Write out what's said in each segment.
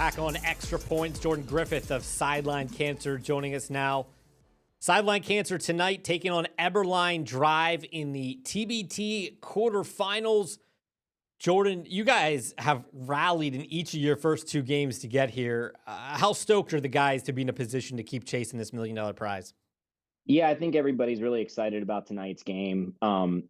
back on Extra Points. Jordan Griffith of Sideline Cancer joining us now. Sideline Cancer tonight taking on Eberline Drive in the TBT quarterfinals. Jordan, you guys have rallied in each of your first two games to get here. How stoked are the guys to be in a position to keep chasing this $1 million prize? Yeah, I think everybody's really excited about tonight's game. When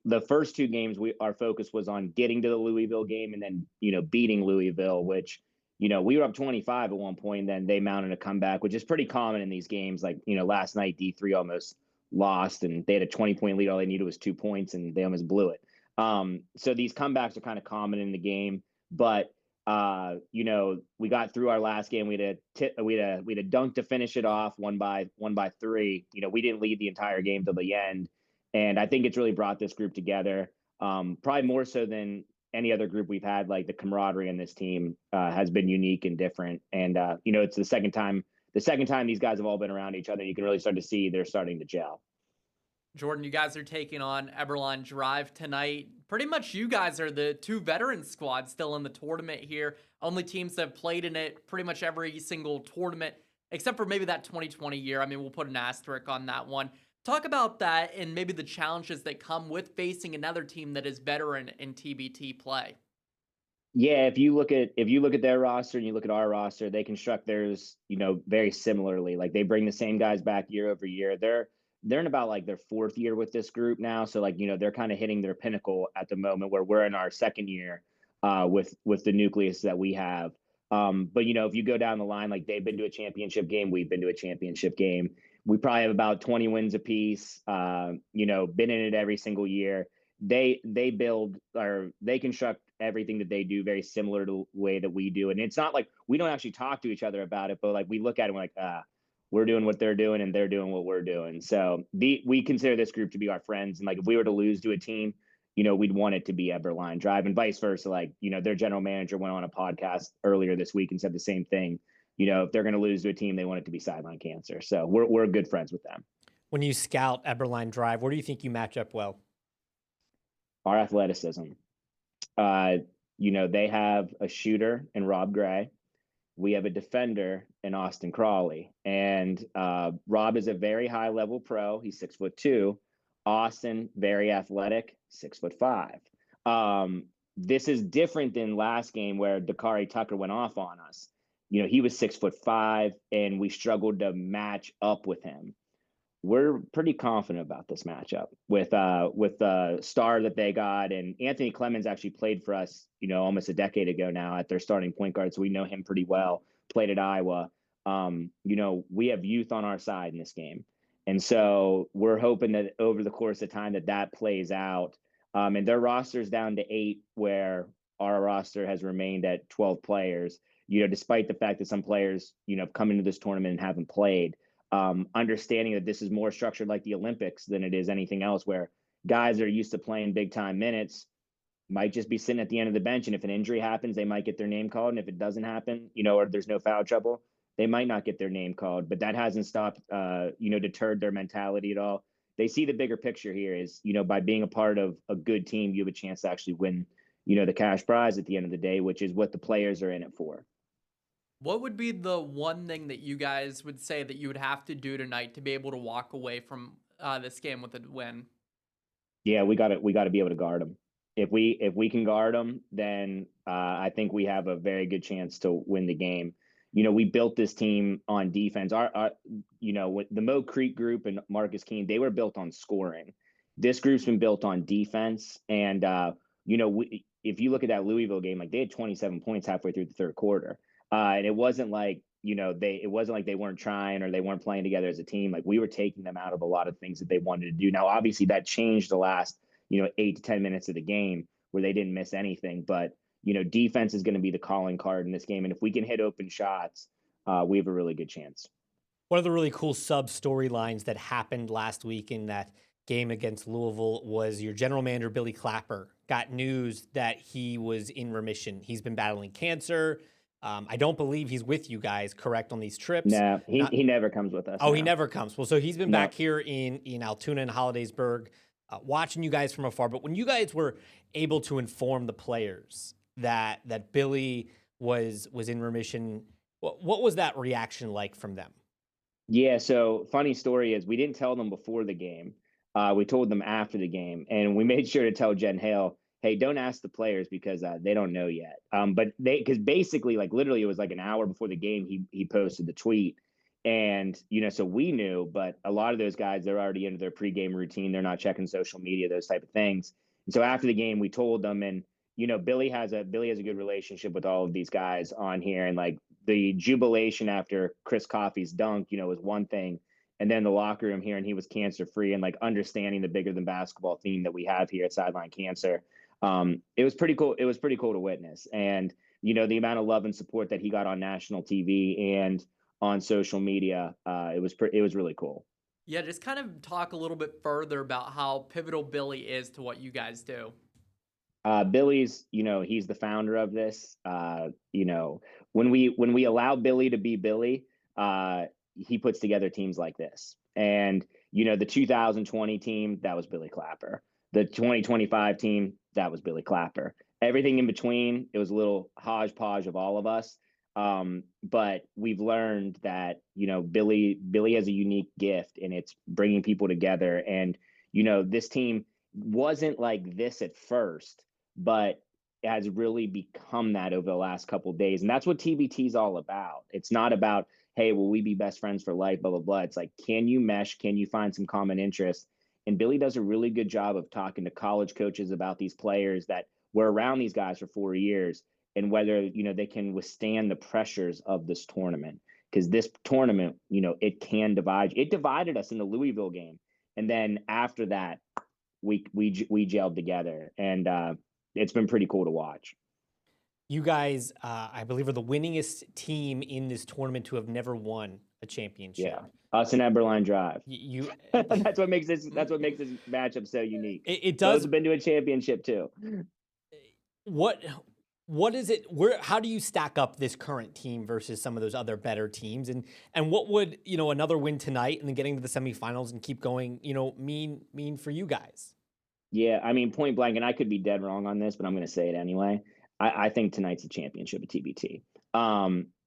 the first two games, our focus was on getting to the Louisville game and then, beating Louisville, which, we were up 25 at one point, and then they mounted a comeback, which is pretty common in these games. Like, last night, D3 almost lost and they had a 20-point lead. All they needed was 2 points and they almost blew it. So these comebacks are kind of common in the game, but we got through our last game. We had a dunk to finish it off, one by 3. We didn't lead the entire game till the end, and I think it's really brought this group together. Probably more so than any other group we've had. Like, the camaraderie in this team has been unique and different. And it's the second time these guys have all been around each other. You can really start to see they're starting to gel. Jordan, you guys are taking on Eberline Drive tonight. Pretty much you guys are the two veteran squads still in the tournament here. Only teams that have played in it pretty much every single tournament, except for maybe that 2020 year. I mean, we'll put an asterisk on that one. Talk about that and maybe the challenges that come with facing another team that is veteran in TBT play. Yeah, if you look at their roster and you look at our roster, they construct theirs, very similarly. Like, they bring the same guys back year over year. They're in about like their 4th year with this group now. So, like, they're kind of hitting their pinnacle at the moment, where we're in our 2nd year with the nucleus that we have. But, if you go down the line, like, they've been to a championship game, we've been to a championship game. We probably have about 20 wins apiece, been in it every single year. They construct everything that they do very similar to the way that we do. And it's not like we don't actually talk to each other about it, but like, we look at it and we're like, we're doing what they're doing and they're doing what we're doing. So we consider this group to be our friends. And like, if we were to lose to a team, we'd want it to be Eberline Drive, and vice versa. Like, their general manager went on a podcast earlier this week and said the same thing. If they're going to lose to a team, they want it to be Sideline Cancer. So we're good friends with them. When you scout Eberline Drive, where do you think you match up well? Our athleticism. They have a shooter in Rob Gray. We have a defender in Austin Crawley, and Rob is a very high level pro. He's 6'2". Austin, very athletic, 6'5". This is different than last game where Dakari Tucker went off on us. He was 6'5", and we struggled to match up with him. We're pretty confident about this matchup with the star that they got. And Anthony Clemens actually played for us, almost a decade ago now at their starting point guard. So we know him pretty well, played at Iowa. We have youth on our side in this game. And so we're hoping that over the course of time that plays out. And their roster's down to 8, where our roster has remained at 12 players, despite the fact that some players, come into this tournament and haven't played. Understanding that this is more structured like the Olympics than it is anything else, where guys that are used to playing big time minutes might just be sitting at the end of the bench. And if an injury happens, they might get their name called. And if it doesn't happen, or there's no foul trouble, they might not get their name called. But that hasn't stopped, deterred their mentality at all. They see the bigger picture here is, by being a part of a good team, you have a chance to actually win, the cash prize at the end of the day, which is what the players are in it for. What would be the one thing that you guys would say that you would have to do tonight to be able to walk away from this game with a win? Yeah, we got to be able to guard them. If we can guard them, then I think we have a very good chance to win the game. We built this team on defense. With the Mo Creek group and Marcus Keene, they were built on scoring. This group's been built on defense. And if you look at that Louisville game, like, they had 27 points halfway through the 3rd quarter. And it wasn't like, it wasn't like they weren't trying or they weren't playing together as a team. Like, we were taking them out of a lot of things that they wanted to do. Now, obviously that changed the last, 8 to 10 minutes of the game where they didn't miss anything. But, defense is going to be the calling card in this game. And if we can hit open shots, we have a really good chance. One of the really cool sub storylines that happened last week in that game against Louisville was your general manager, Billy Clapper, got news that he was in remission. He's been battling cancer. I don't believe he's with you guys, correct, on these trips? No, he never comes with us. Oh, no. He never comes. Well, so he's been back here in Altoona and Hollidaysburg, watching you guys from afar. But when you guys were able to inform the players that Billy was in remission. What was that reaction like from them? Yeah, so funny story is we didn't tell them before the game. We told them after the game, and we made sure to tell Jen Hale, hey, don't ask the players because they don't know yet. But because basically, like literally, it was like an hour before the game, he posted the tweet, and so we knew, but a lot of those guys, they're already into their pregame routine. They're not checking social media, those type of things. And so after the game, we told them, and Billy has a good relationship with all of these guys on here, and like the jubilation after Chris Coffey's dunk, was one thing. And then the locker room here, and he was cancer free, and like understanding the bigger than basketball theme that we have here at Sideline Cancer. It was pretty cool. It was pretty cool to witness. And, the amount of love and support that he got on national TV and on social media, it was really cool. Yeah, just kind of talk a little bit further about how pivotal Billy is to what you guys do. Billy's, he's the founder of this. When we allow Billy to be Billy, he puts together teams like this. And, the 2020 team, that was Billy Clapper. The 2025 team, that was Billy Clapper. Everything in between, it was a little hodgepodge of all of us. But we've learned that, Billy has a unique gift, and it's bringing people together. And, this team wasn't like this at first, but has really become that over the last couple of days. And that's what TBT is all about. It's not about, hey, will we be best friends for life, blah, blah, blah. It's like, can you mesh? Can you find some common interest? And Billy does a really good job of talking to college coaches about these players that were around these guys for 4 years and whether, they can withstand the pressures of this tournament. Because this tournament, it can divide. It divided us in the Louisville game. And then after that, we gelled together. And it's been pretty cool to watch. You guys, I believe, are the winningest team in this tournament to have never won a championship. Yeah, us and Eberline Drive. You that's what makes this matchup so unique. It does. Those have been to a championship too. What is it? How do you stack up this current team versus some of those other better teams? And what would another win tonight and then getting to the semifinals and keep going mean for you guys? Yeah, I mean, point blank, and I could be dead wrong on this, but I'm going to say it anyway. I think tonight's a championship at TBT.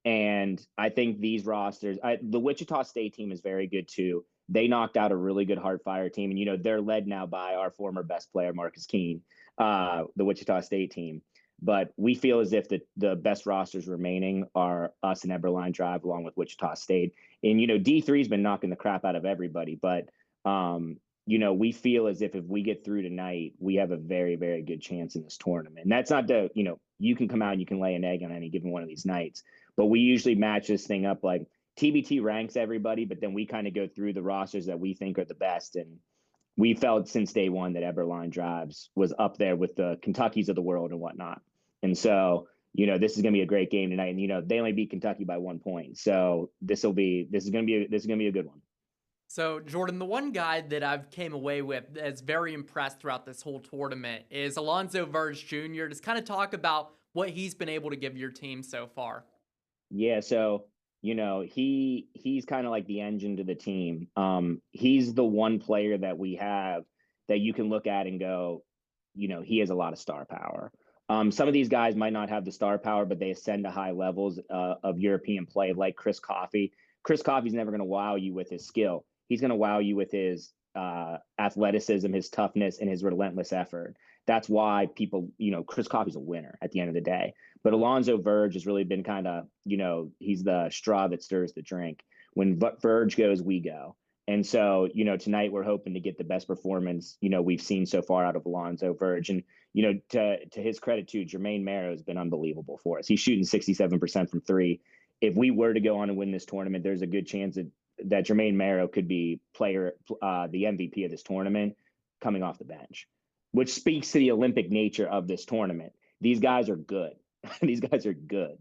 And I think these rosters, the Wichita State team is very good too. They knocked out a really good Heartfire team. And, they're led now by our former best player, Marcus Keene, the Wichita State team. But we feel as if the best rosters remaining are us and Eberline Drive along with Wichita State. And, D3's been knocking the crap out of everybody. But, we feel as if we get through tonight, we have a very, very good chance in this tournament. And that's not you can come out and you can lay an egg on any given one of these nights. But we usually match this thing up like TBT ranks everybody, but then we kind of go through the rosters that we think are the best. And we felt since day one that Eberline Drives was up there with the Kentuckys of the world and whatnot. And so, this is going to be a great game tonight. And, they only beat Kentucky by 1 point. So this is going to be a good one. So, Jordan, the one guy that I've came away with that's very impressed throughout this whole tournament is Alonzo Verge Jr. Just kind of talk about what he's been able to give your team so far. Yeah, so, he's kind of like the engine to the team. He's the one player that we have that you can look at and go, he has a lot of star power. Some of these guys might not have the star power, but they ascend to high levels of European play, like Chris Coffey. Chris Coffey's never going to wow you with his skill. He's going to wow you with his athleticism, his toughness, and his relentless effort. That's why people, Chris Coffey's a winner at the end of the day. But Alonzo Verge has really been kind of, he's the straw that stirs the drink. When Verge goes, we go. And so, tonight we're hoping to get the best performance, we've seen so far out of Alonzo Verge. And, to his credit too, Jermaine Marrow has been unbelievable for us. He's shooting 67% from three. If we were to go on and win this tournament, there's a good chance that Jermaine Marrow could be the MVP of this tournament coming off the bench, which speaks to the Olympic nature of this tournament. These guys are good. These guys are good.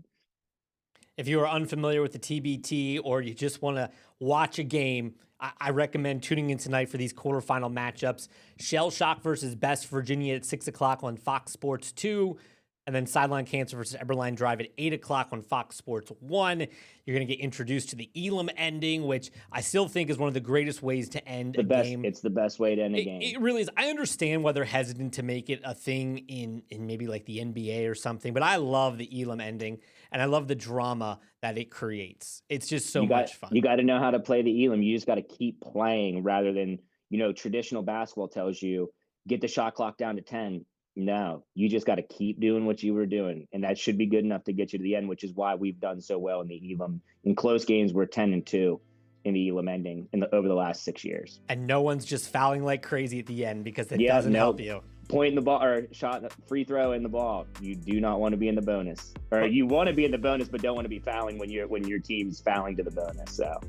If you are unfamiliar with the TBT or you just want to watch a game, I recommend tuning in tonight for these quarterfinal matchups. Shell Shock versus Best Virginia at 6 o'clock on Fox Sports 2. And then Sideline Cancer versus Eberline Drive at 8 o'clock on Fox Sports 1. You're going to get introduced to the Elam ending, which I still think is one of the greatest ways to end a game. It's the best way to end a game. It really is. I understand why they're hesitant to make it a thing in maybe like the NBA or something, but I love the Elam ending, and I love the drama that it creates. It's just so much fun. You got to know how to play the Elam. You just got to keep playing rather than, traditional basketball tells you, get the shot clock down to 10. No, you just got to keep doing what you were doing, and that should be good enough to get you to the end, which is why we've done so well in the Elam. In close games, we're 10-2 in the Elam ending over the last 6 years. And no one's just fouling like crazy at the end because it doesn't help you. Pointing the ball or shot, free throw in the ball. You do not want to be in the bonus, or you want to be in the bonus, but don't want to be fouling when your team's fouling to the bonus. So,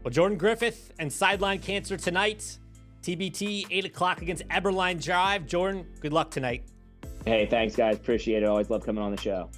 well, Jordan Griffith and Sideline Cancer tonight. TBT 8 o'clock against Eberline Drive. Jordan, good luck tonight. Hey, thanks, guys. Appreciate it. Always love coming on the show.